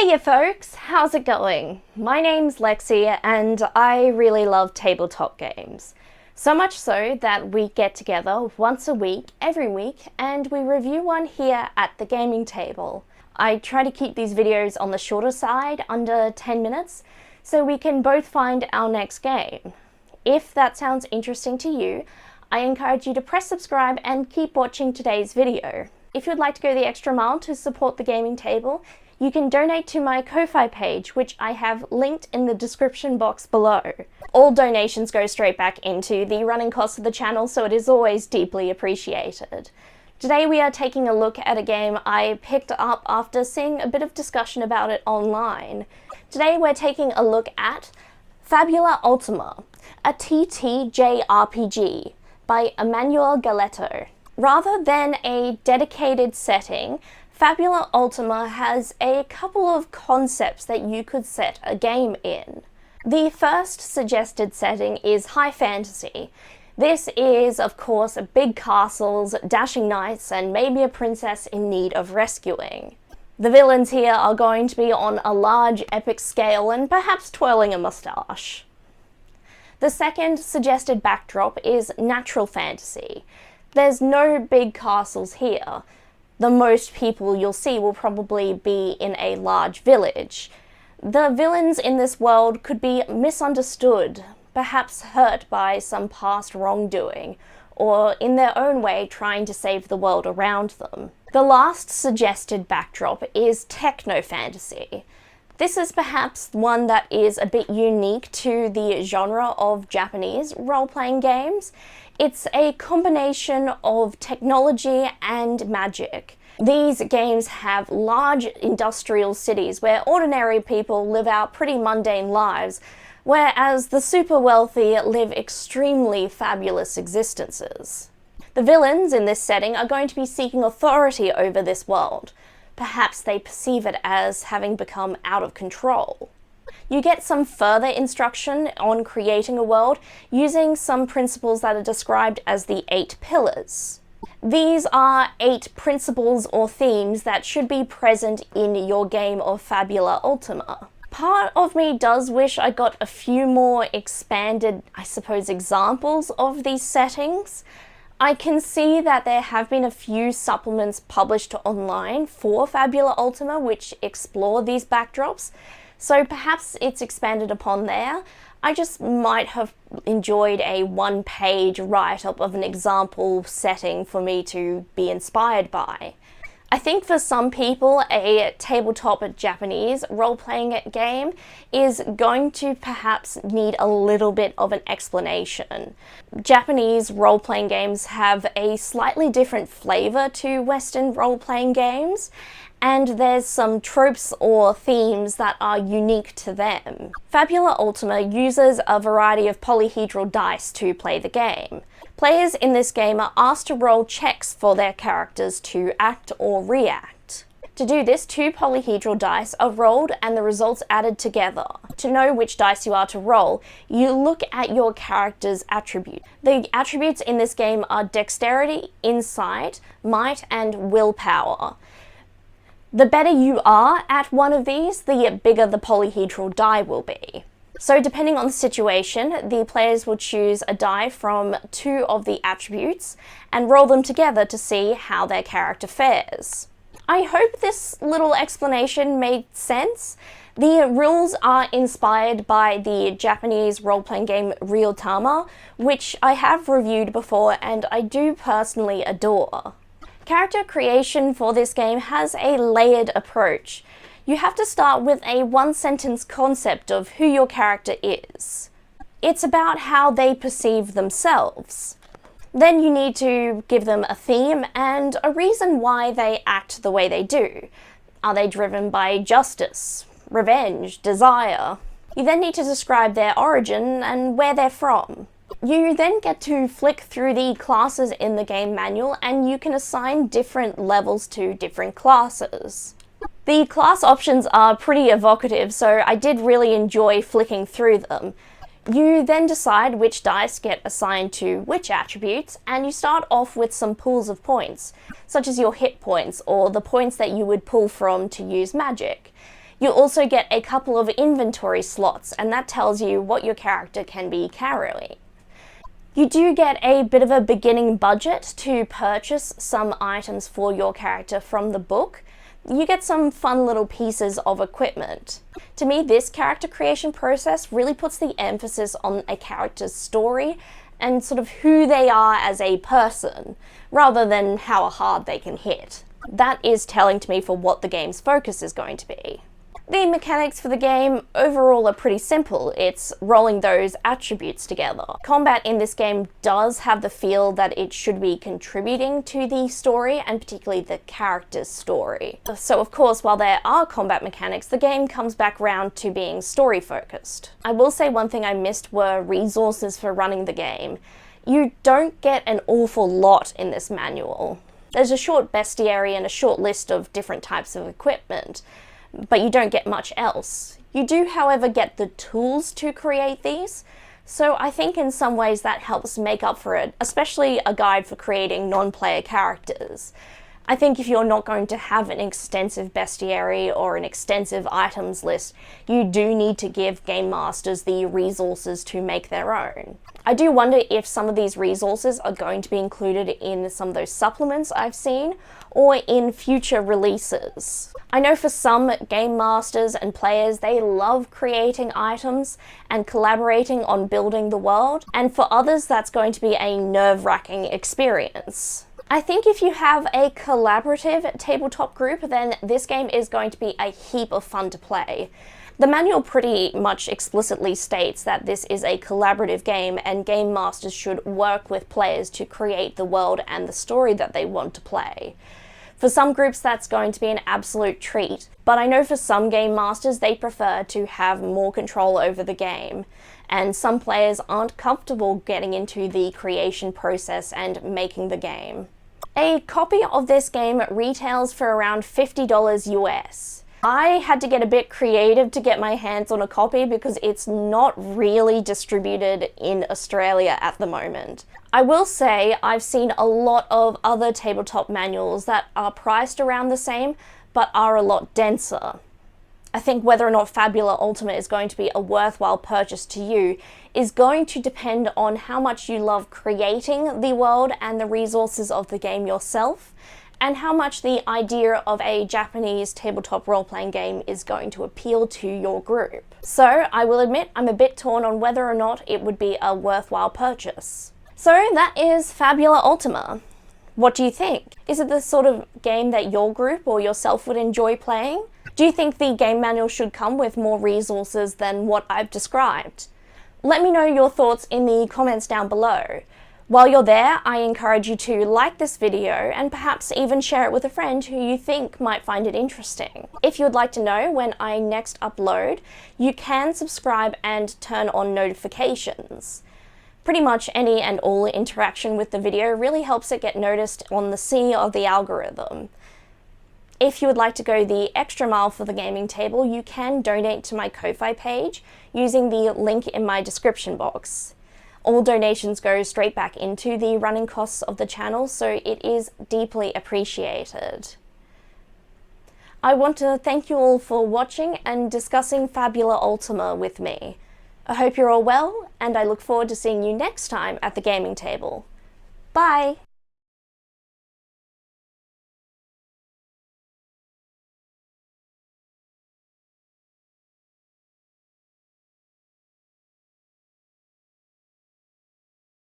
Hey you folks, how's it going? My name's Lexi and I really love tabletop games. So much so that we get together once a week, every week, and we review one here at the gaming table. I try to keep these videos on the shorter side, under 10 minutes, so we can both find our next game. If that sounds interesting to you, I encourage you to press subscribe and keep watching today's video. If you'd like to go the extra mile to support the gaming table, you can donate to my Ko-Fi page, which I have linked in the description box below. All donations go straight back into the running costs of the channel, so it is always deeply appreciated. Today we are taking a look at a game I picked up after seeing a bit of discussion about it online. Today we're taking a look at Fabula Ultima, a JRPG by Emanuele Galetto. Rather than a dedicated setting, Fabula Ultima has a couple of concepts that you could set a game in. The first suggested setting is high fantasy. This is, of course, big castles, dashing knights, and maybe a princess in need of rescuing. The villains here are going to be on a large epic scale and perhaps twirling a moustache. The second suggested backdrop is natural fantasy. There's no big castles here. The most people you'll see will probably be in a large village. The villains in this world could be misunderstood, perhaps hurt by some past wrongdoing, or in their own way trying to save the world around them. The last suggested backdrop is techno-fantasy. This is perhaps one that is a bit unique to the genre of Japanese role-playing games. It's a combination of technology and magic. These games have large industrial cities where ordinary people live out pretty mundane lives, whereas the super wealthy live extremely fabulous existences. The villains in this setting are going to be seeking authority over this world. Perhaps they perceive it as having become out of control. You get some further instruction on creating a world using some principles that are described as the 8 pillars. These are 8 principles or themes that should be present in your game of Fabula Ultima. Part of me does wish I got a few more expanded, I suppose, examples of these settings. I can see that there have been a few supplements published online for Fabula Ultima which explore these backdrops, so perhaps it's expanded upon there. I just might have enjoyed a one-page write-up of an example setting for me to be inspired by. I think for some people, a tabletop Japanese role-playing game is going to perhaps need a little bit of an explanation. Japanese role-playing games have a slightly different flavor to Western role-playing games, and there's some tropes or themes that are unique to them. Fabula Ultima uses a variety of polyhedral dice to play the game. Players in this game are asked to roll checks for their characters to act or react. To do this, 2 polyhedral dice are rolled and the results added together. To know which dice you are to roll, you look at your character's attributes. The attributes in this game are dexterity, insight, might, and willpower. The better you are at one of these, the bigger the polyhedral die will be. So depending on the situation, the players will choose a die from 2 of the attributes and roll them together to see how their character fares. I hope this little explanation made sense. The rules are inspired by the Japanese role-playing game Ultima, which I have reviewed before and I do personally adore. Character creation for this game has a layered approach. You have to start with a one-sentence concept of who your character is. It's about how they perceive themselves. Then you need to give them a theme and a reason why they act the way they do. Are they driven by justice, revenge, desire? You then need to describe their origin and where they're from. You then get to flick through the classes in the game manual and you can assign different levels to different classes. The class options are pretty evocative, so I did really enjoy flicking through them. You then decide which dice get assigned to which attributes, and you start off with some pools of points, such as your hit points or the points that you would pull from to use magic. You also get a couple of inventory slots, and that tells you what your character can be carrying. You do get a bit of a beginning budget to purchase some items for your character from the book. You get some fun little pieces of equipment. To me, this character creation process really puts the emphasis on a character's story and sort of who they are as a person, rather than how hard they can hit. That is telling to me for what the game's focus is going to be. The mechanics for the game overall are pretty simple. It's rolling those attributes together. Combat in this game does have the feel that it should be contributing to the story, and particularly the character's story. So of course, while there are combat mechanics, the game comes back round to being story focused. I will say one thing I missed were resources for running the game. You don't get an awful lot in this manual. There's a short bestiary and a short list of different types of equipment, but you don't get much else. You do, however, get the tools to create these, so I think in some ways that helps make up for it, especially a guide for creating non-player characters. I think if you're not going to have an extensive bestiary or an extensive items list, you do need to give game masters the resources to make their own. I do wonder if some of these resources are going to be included in some of those supplements I've seen, or in future releases. I know for some game masters and players, they love creating items and collaborating on building the world, and for others that's going to be a nerve-wracking experience. I think if you have a collaborative tabletop group, then this game is going to be a heap of fun to play. The manual pretty much explicitly states that this is a collaborative game and game masters should work with players to create the world and the story that they want to play. For some groups that's going to be an absolute treat, but I know for some game masters they prefer to have more control over the game, and some players aren't comfortable getting into the creation process and making the game. A copy of this game retails for around $50 US. I had to get a bit creative to get my hands on a copy because it's not really distributed in Australia at the moment. I will say I've seen a lot of other tabletop manuals that are priced around the same, but are a lot denser. I think whether or not Fabula Ultima is going to be a worthwhile purchase to you is going to depend on how much you love creating the world and the resources of the game yourself, and how much the idea of a Japanese tabletop role-playing game is going to appeal to your group. So I will admit I'm a bit torn on whether or not it would be a worthwhile purchase. So that is Fabula Ultima. What do you think? Is it the sort of game that your group or yourself would enjoy playing? Do you think the game manual should come with more resources than what I've described? Let me know your thoughts in the comments down below. While you're there, I encourage you to like this video and perhaps even share it with a friend who you think might find it interesting. If you would like to know when I next upload, you can subscribe and turn on notifications. Pretty much any and all interaction with the video really helps it get noticed on the sea of the algorithm. If you would like to go the extra mile for the gaming table, you can donate to my Ko-Fi page using the link in my description box. All donations go straight back into the running costs of the channel, so it is deeply appreciated. I want to thank you all for watching and discussing Fabula Ultima with me. I hope you're all well, and I look forward to seeing you next time at the gaming table. Bye!